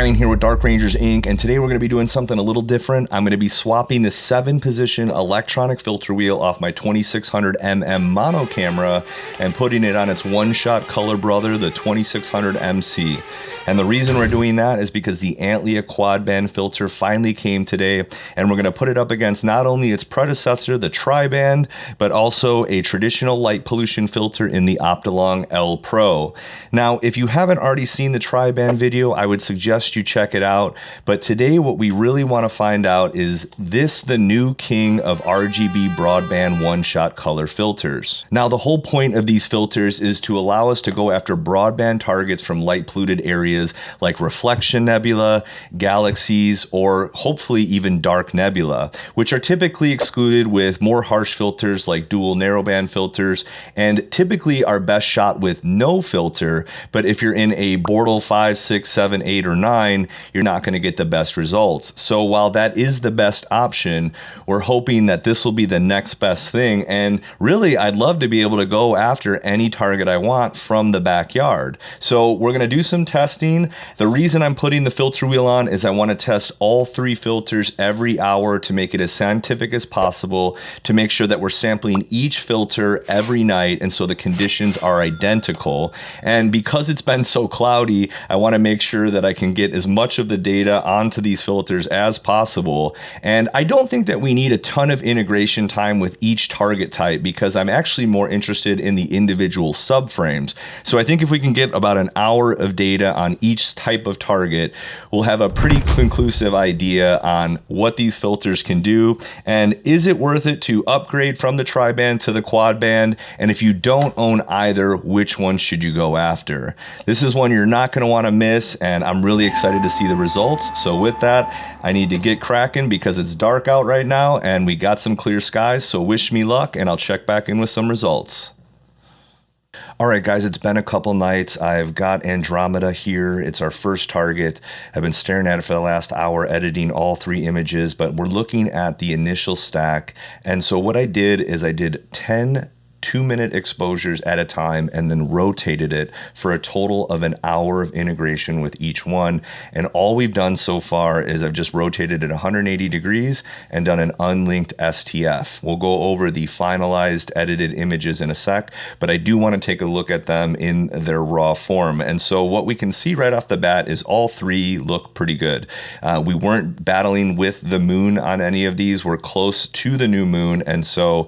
Ryan here with Dark Rangers Inc. And today we're going to be doing something a little different. I'm going to be swapping the 7-position electronic filter wheel off my 2600mm mono camera and putting it on its one-shot color brother, the 2600MC. And the reason we're doing that is because the Antlia Quadband filter finally came today, and we're going to put it up against not only its predecessor, the Tri-Band, but also a traditional light pollution filter in the Optolong L Pro. Now, if you haven't already seen the Tri-Band video, I would suggest you check it out. But today, what we really want to find out is this the new king of RGB broadband one-shot color filters. Now, the whole point of these filters is to allow us to go after broadband targets from light polluted areas like reflection nebula, galaxies, or hopefully even dark nebula, which are typically excluded with more harsh filters like dual narrowband filters, and typically are best shot with no filter. But if you're in a Bortle 5, 6, 7, 8, or 9, you're not going to get the best results. So while that is the best option, we're hoping that this will be the next best thing. And really, I'd love to be able to go after any target I want from the backyard. So we're going to do some testing. The reason I'm putting the filter wheel on is I want to test all 3 filters every hour to make it as scientific as possible, to make sure that we're sampling each filter every night and so the conditions are identical. And because it's been so cloudy, I want to make sure that I can get as much of the data onto these filters as possible. And I don't think that we need a ton of integration time with each target type, because I'm actually more interested in the individual subframes. So I think if we can get about an hour of data on each type of target, we'll have a pretty conclusive idea on what these filters can do, and is it worth it to upgrade from the Tri-Band to the Quadband, and if you don't own either, which one should you go after? This is one you're not going to want to miss, and I'm really excited to see the results. So with that, I need to get cracking because it's dark out right now and we got some clear skies, so wish me luck and I'll check back in with some results. All right, guys, it's been a couple nights. I've got Andromeda here. It's our first target. I've been staring at it for the last hour, editing all 3 images, but we're looking at the initial stack. And so what I did is I did 10 2-minute exposures at a time and then rotated it for a total of an hour of integration with each one. And all we've done so far is I've just rotated it 180 degrees and done an unlinked STF. We'll go over the finalized edited images in a sec, but I do want to take a look at them in their raw form. And so what we can see right off the bat is all 3 look pretty good. We weren't battling with the moon on any of these. We're close to the new moon. And so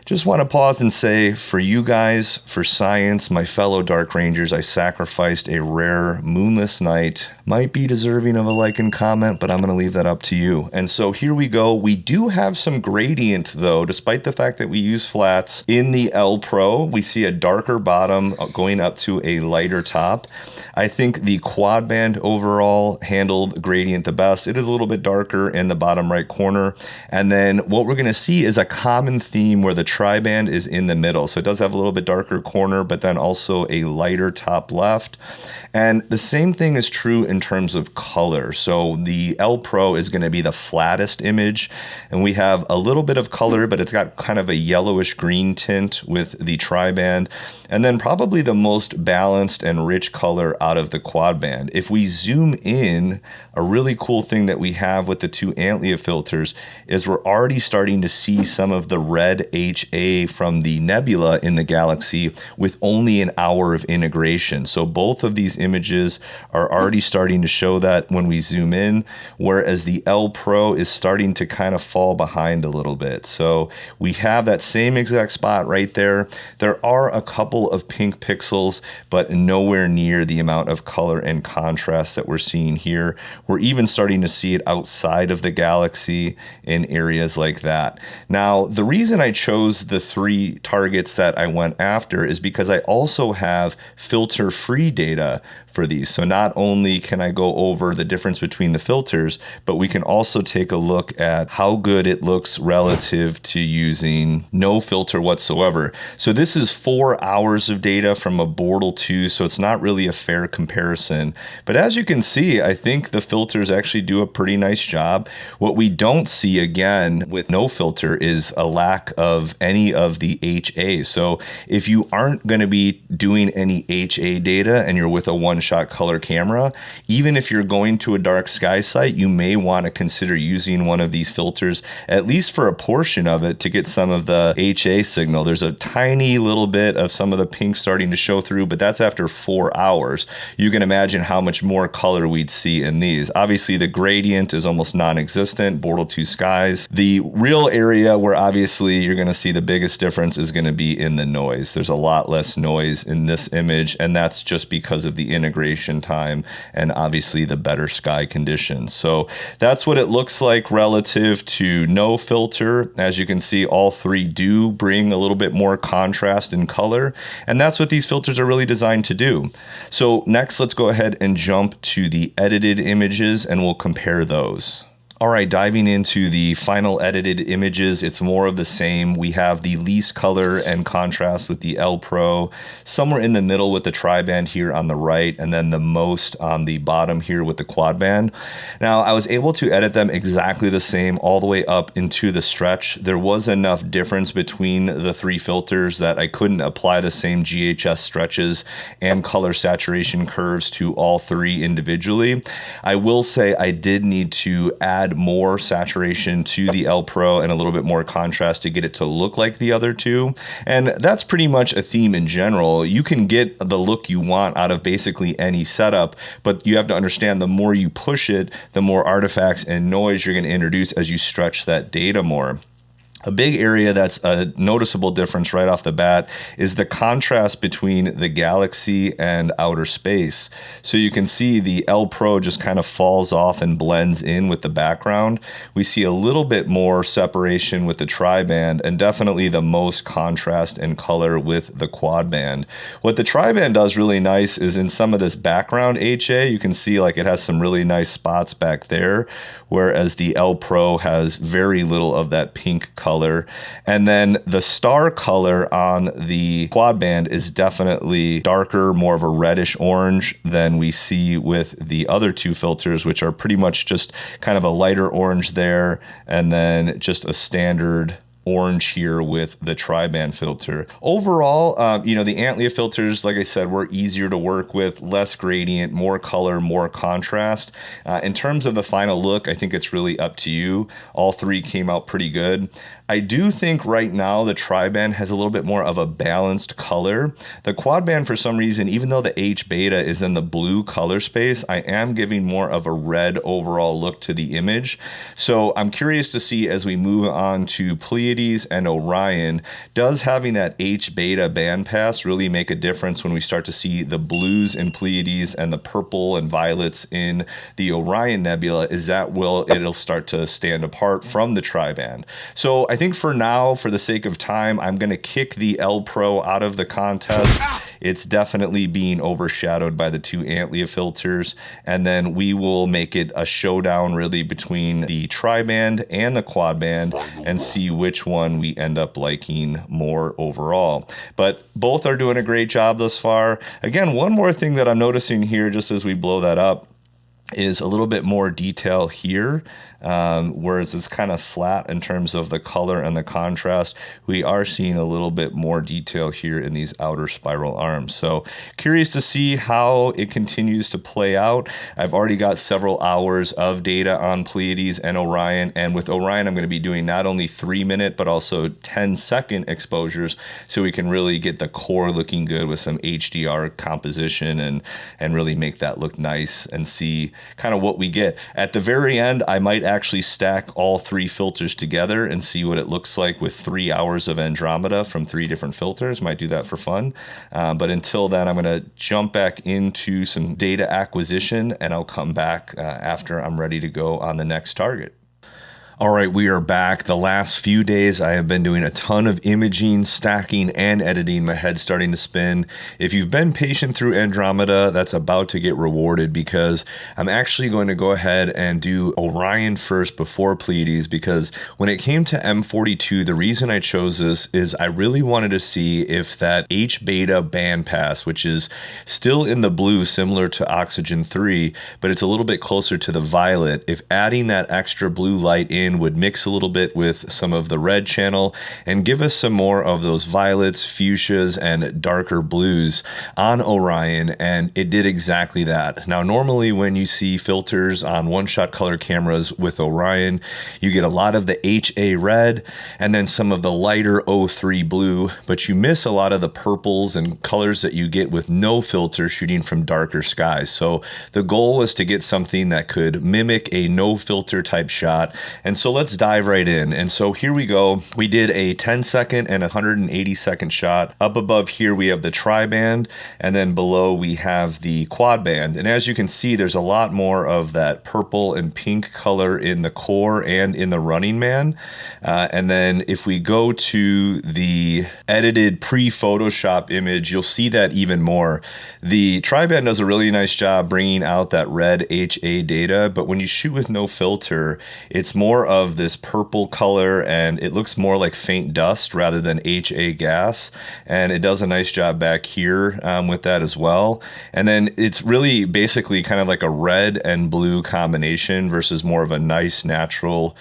just want to pause and say, for you guys, for science, my fellow Dark Rangers, I sacrificed a rare moonless night. Might be deserving of a like and comment, but I'm going to leave that up to you. And so here we go. We do have some gradient, though, despite the fact that we use flats. In the L Pro, we see a darker bottom going up to a lighter top. I think the Quadband overall handled gradient the best. It is a little bit darker in the bottom right corner. And then what we're going to see is a common theme where the Tri-Band is in the middle. So it does have a little bit darker corner, but then also a lighter top left. And the same thing is true in terms of color. So the L Pro is going to be the flattest image, and we have a little bit of color, but it's got kind of a yellowish green tint with the Tri-Band, and then probably the most balanced and rich color out of the Quadband. If we zoom in, a really cool thing that we have with the 2 Antlia filters is we're already starting to see some of the red HA from the nebula in the galaxy with only an hour of integration. So both of these images are already starting to show that when we zoom in, whereas the L Pro is starting to kind of fall behind a little bit. So we have that same exact spot right there. There are a couple of pink pixels, but nowhere near the amount of color and contrast that we're seeing here. We're even starting to see it outside of the galaxy in areas like that. Now, the reason I chose the 3 targets that I went after is because I also have filter-free data for these. So not only can I go over the difference between the filters, but we can also take a look at how good it looks relative to using no filter whatsoever. So this is 4 hours of data from a Bortle 2, so it's not really a fair comparison. But as you can see, I think the filters actually do a pretty nice job. What we don't see, again, with no filter is a lack of any of the HA. So if you aren't going to be doing any HA data and you're with a one-shot color camera, even if you're going to a dark sky site, you may want to consider using one of these filters, at least for a portion of it, to get some of the HA signal. There's a tiny little bit of some of the pink starting to show through, but that's after 4 hours. You can imagine how much more color we'd see in these. Obviously, the gradient is almost non-existent, Bortle 2 skies. The real area where obviously you're going to see the biggest difference is going to be in the noise. There's a lot less noise in this image, and that's just because of the integration time and obviously the better sky conditions. So that's what it looks like relative to no filter. As you can see, all three do bring a little bit more contrast in color, and that's what these filters are really designed to do. So next, let's go ahead and jump to the edited images and we'll compare those. All right, diving into the final edited images, it's more of the same. We have the least color and contrast with the L Pro, somewhere in the middle with the tri-band here on the right, and then the most on the bottom here with the quad band. Now, I was able to edit them exactly the same all the way up into the stretch. There was enough difference between the three filters that I couldn't apply the same GHS stretches and color saturation curves to all three individually. I will say I did need to add more saturation to the L Pro and a little bit more contrast to get it to look like the other two. And that's pretty much a theme in general. You can get the look you want out of basically any setup, but you have to understand the more you push it, the more artifacts and noise you're going to introduce as you stretch that data more. A big area that's a noticeable difference right off the bat is the contrast between the galaxy and outer space. So you can see the L Pro just kind of falls off and blends in with the background. We see a little bit more separation with the tri-band and definitely the most contrast and color with the quad band. What the tri-band does really nice is in some of this background HA, you can see like it has some really nice spots back there, whereas the L Pro has very little of that pink color. And then the star color on the quad band is definitely darker, more of a reddish orange than we see with the other two filters, which are pretty much just kind of a lighter orange there, and then just a standard orange here with the tri-band filter. Overall, the Antlia filters, like I said, were easier to work with, less gradient, more color, more contrast. In terms of the final look, I think it's really up to you. All three came out pretty good. I do think right now the tri-band has a little bit more of a balanced color. The quad band, for some reason, even though the H beta is in the blue color space, I am giving more of a red overall look to the image. So I'm curious to see as we move on to Pleiades and Orion, does having that H beta bandpass really make a difference when we start to see the blues in Pleiades and the purple and violets in the Orion Nebula? Is that it'll start to stand apart from the tri-band? So I think for now, for the sake of time, I'm going to kick the L Pro out of the contest. It's definitely being overshadowed by the two Antlia filters, and then we will make it a showdown really between the tri-band and the quad band and see which one we end up liking more overall. But both are doing a great job thus far. Again, one more thing that I'm noticing here, just as we blow that up, is a little bit more detail here. Whereas it's kind of flat in terms of the color and the contrast, we are seeing a little bit more detail here in these outer spiral arms. So curious to see how it continues to play out. I've already got several hours of data on Pleiades and Orion, and with Orion I'm going to be doing not only 3-minute but also 10-second exposures, so we can really get the core looking good with some HDR composition and really make that look nice and see kind of what we get. At the very end, I might actually stack all three filters together and see what it looks like with 3 hours of Andromeda from 3 different filters. Might do that for fun. But until then, I'm going to jump back into some data acquisition, and I'll come back after I'm ready to go on the next target. All right, we are back. The last few days, I have been doing a ton of imaging, stacking, and editing. My head's starting to spin. If you've been patient through Andromeda, that's about to get rewarded, because I'm actually going to go ahead and do Orion first before Pleiades, because when it came to M42, the reason I chose this is I really wanted to see if that H beta bandpass, which is still in the blue, similar to Oxygen 3, but it's a little bit closer to the violet, if adding that extra blue light in Orion would mix a little bit with some of the red channel and give us some more of those violets, fuchsias, and darker blues on Orion, and it did exactly that. Now, normally when you see filters on one-shot color cameras with Orion, you get a lot of the HA red and then some of the lighter O3 blue, but you miss a lot of the purples and colors that you get with no filter shooting from darker skies. So the goal was to get something that could mimic a no filter type shot. And so let's dive right in. And so here we go. We did a 10-second and 180-second shot. Up above here, we have the tri-band, and then below we have the quad band. And as you can see, there's a lot more of that purple and pink color in the core and in the Running Man. And then if we go to the edited pre-Photoshop image, you'll see that even more. The tri-band does a really nice job bringing out that red HA data, but when you shoot with no filter, it's more of this purple color and it looks more like faint dust rather than HA gas. And it does a nice job back here with that as well. And then it's really basically kind of like a red and blue combination versus more of a nice natural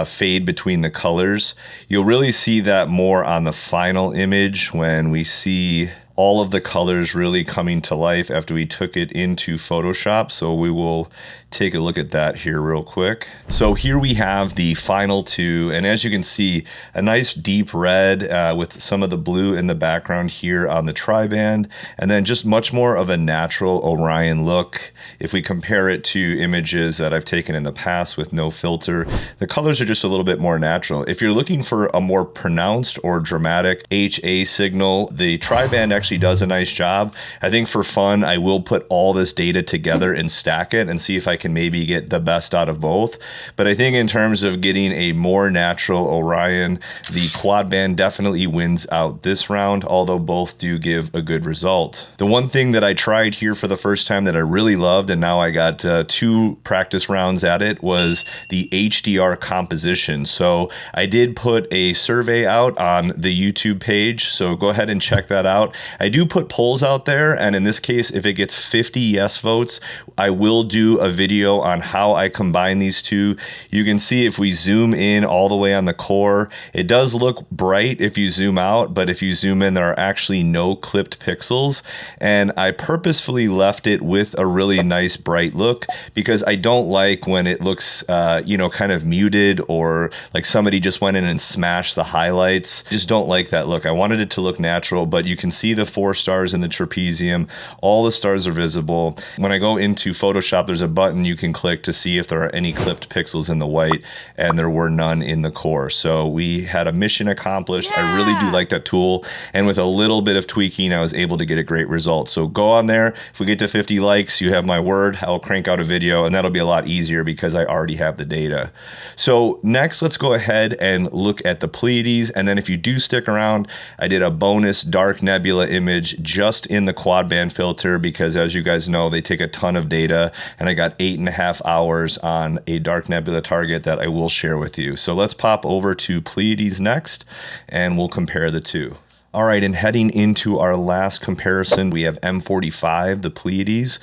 fade between the colors. You'll really see that more on the final image when we see all of the colors really coming to life after we took it into Photoshop. So we will take a look at that here real quick. So here we have the final two, and as you can see, a nice deep red with some of the blue in the background here on the tri-band, and then just much more of a natural Orion look. If we compare it to images that I've taken in the past with no filter, the colors are just a little bit more natural. If you're looking for a more pronounced or dramatic HA signal, the tri-band actually does a nice job. I think for fun, I will put all this data together and stack it and see if I can maybe get the best out of both. But I think in terms of getting a more natural Orion, the quad band definitely wins out this round, although both do give a good result. The one thing that I tried here for the first time that I really loved, and now I got 2 practice rounds at it, was the HDR composition. So I did put a survey out on the YouTube page, so go ahead and check that out. I do put polls out there, and in this case, if it gets 50 yes votes, I will do a video on how I combine these two. You can see if we zoom in all the way on the core, it does look bright if you zoom out, but if you zoom in, there are actually no clipped pixels. And I purposefully left it with a really nice bright look because I don't like when it looks, kind of muted or like somebody just went in and smashed the highlights. Just don't like that look. I wanted it to look natural, but you can see the 4 stars in the trapezium. All the stars are visible. When I go into Photoshop, there's a button you can click to see if there are any clipped pixels in the white, and there were none in the core. So we had a mission accomplished. Yeah. I really do like that tool, and with a little bit of tweaking, I was able to get a great result. So go on there. If we get to 50 likes, you have my word. I'll crank out a video, and that'll be a lot easier because I already have the data. So next, let's go ahead and look at the Pleiades, and then if you do stick around, I did a bonus dark nebula image just in the quad band filter because, as you guys know, they take a ton of data, and I got 8.5 hours on a dark nebula target that I will share with you. So let's pop over to Pleiades next, and we'll compare the two. All right, and heading into our last comparison, we have M45, the Pleiades,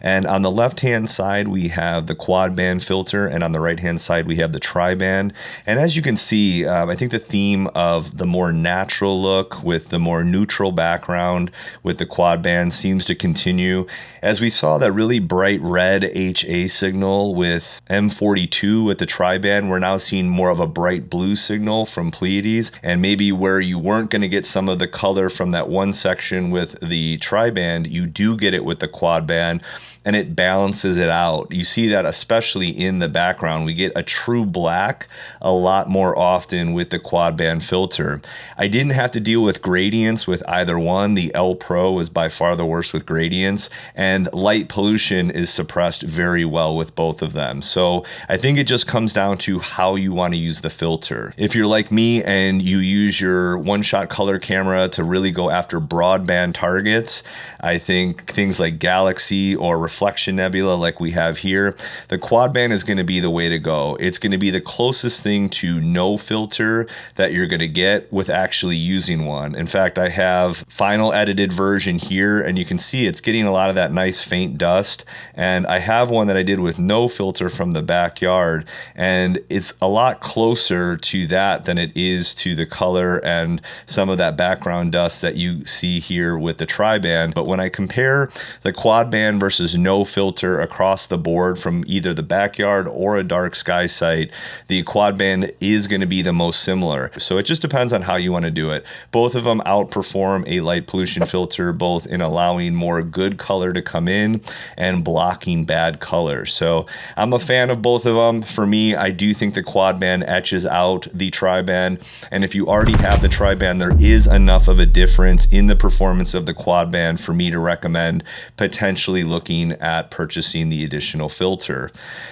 and on the left-hand side, we have the quad band filter, and on the right-hand side, we have the tri-band. And as you can see, I think the theme of the more natural look with the more neutral background with the quad band seems to continue. As we saw that really bright red HA signal with M42 with the tri-band, we're now seeing more of a bright blue signal from Pleiades, and maybe where you weren't going to get some of the color from that one section with the tri-band, you do get it with the quad band, and it balances it out. You see that especially in the background. We get a true black a lot more often with the quad band filter. I didn't have to deal with gradients with either one. The L Pro was by far the worst with gradients, and light pollution is suppressed very well with both of them. So I think it just comes down to how you want to use the filter. If you're like me and you use your one-shot color camera camera to really go after broadband targets, I think things like galaxy or reflection nebula like we have here, the Quadband is going to be the way to go. It's going to be the closest thing to no filter that you're going to get with actually using one. In fact, I have final edited version here, and you can see it's getting a lot of that nice faint dust. And I have one that I did with no filter from the backyard, and it's a lot closer to that than it is to the color and some of that background dust that you see here with the tri-band. But when I compare the Quadband versus no filter across the board from either the backyard or a dark sky site, the Quadband is going to be the most similar. So it just depends on how you want to do it. Both of them outperform a light pollution filter, both in allowing more good color to come in and blocking bad color. So I'm a fan of both of them. For me, I do think the Quadband etches out the tri-band. And if you already have the tri-band, there is enough of a difference in the performance of the Quadband for me to recommend potentially looking at purchasing the additional filter.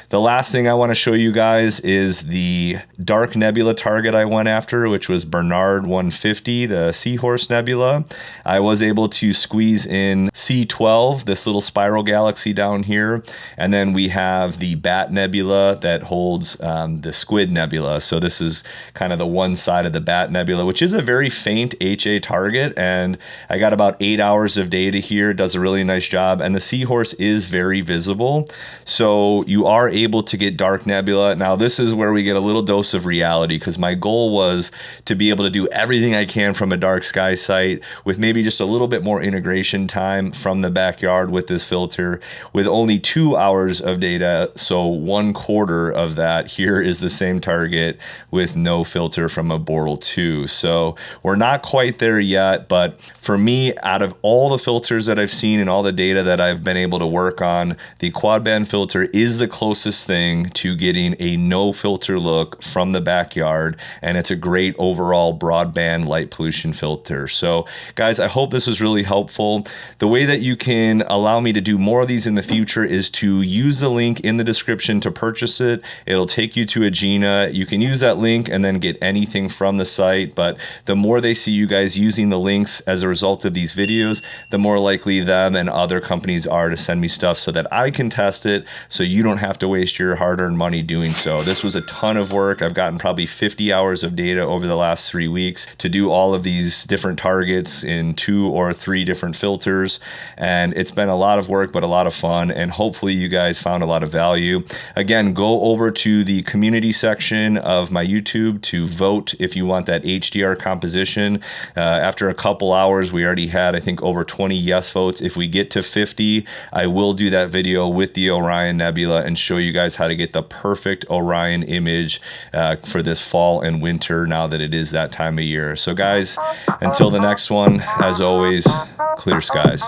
The last thing I want to show you guys is the dark nebula target I went after, which was Bernard 150, the Seahorse Nebula. I was able to squeeze in C12, this little spiral galaxy down here, and then we have the Bat Nebula that holds the Squid Nebula. So this is kind of the one side of the Bat Nebula, which is a very faint HA target, and I got about 8 hours of data here. It does a really nice job, and the Seahorse is very visible, so you are able to get dark nebula. Now this is where we get a little dose of reality, because my goal was to be able to do everything I can from a dark sky site with maybe just a little bit more integration time from the backyard with this filter, with only 2 hours of data. So 1/4 of that here is the same target with no filter from a Bortle 2. So we're not quite there yet, but for me, out of all the filters that I've seen and all the data that I've been able to work on, the Quadband filter is the closest thing to getting a no filter look from the backyard, and it's a great overall broadband light pollution filter. So guys, I hope this was really helpful. The way that you can allow me to do more of these in the future is to use the link in the description to purchase it. It'll take you to Agena. You can use that link and then get anything from the site, but the more they see you guys using the links as a result of these videos, the more likely them and other companies are to send me stuff so that I can test it, so you don't have to waste your hard-earned money doing so. This was a ton of work. I've gotten probably 50 hours of data over the last 3 weeks to do all of these different targets in 2 or 3 different filters, and it's been a lot of work but a lot of fun, and hopefully you guys found a lot of value. Again, go over to the community section of my YouTube to vote if you want that HDR composition. After a couple hours, we already had, I think, over 20 yes votes. If we get to 50, I will do that video with the Orion Nebula and show you guys how to get the perfect Orion image for this fall and winter, now that it is that time of year. So guys, until the next one, as always, clear skies.